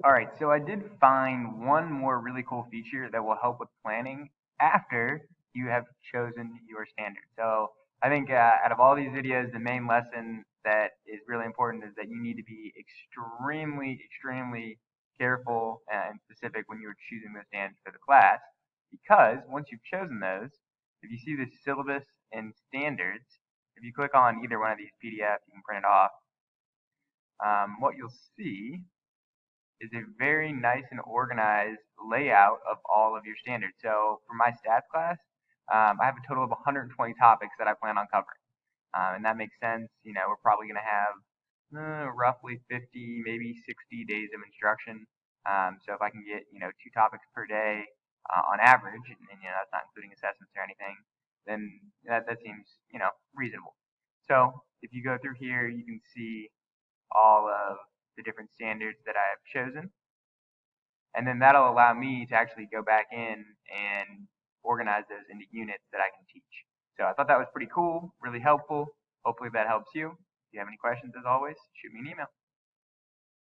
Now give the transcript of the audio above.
Alright, so I did find one more really cool feature that will help with planning after you have chosen your standard. So I think out of all these videos, the main lesson that is really important is that you need to be extremely careful and specific when you're choosing those standards for the class, because once you've chosen those, if you see the syllabus and standards, if you click on either one of these PDFs, you can print it off. What you'll see is a very nice and organized layout of all of your standards. So for my stats class, I have a total of 120 topics that I plan on covering. And that makes sense. You know, we're probably going to have roughly 50, maybe 60 days of instruction. So if I can get, two topics per day on average, and that's not including assessments or anything, then that seems, reasonable. So if you go through here, you can see all of the different standards that I have chosen. And then that'll allow me to actually go back in and organize those into units that I can teach. So I thought that was pretty cool, really helpful. Hopefully that helps you. If you have any questions, as always, shoot me an email.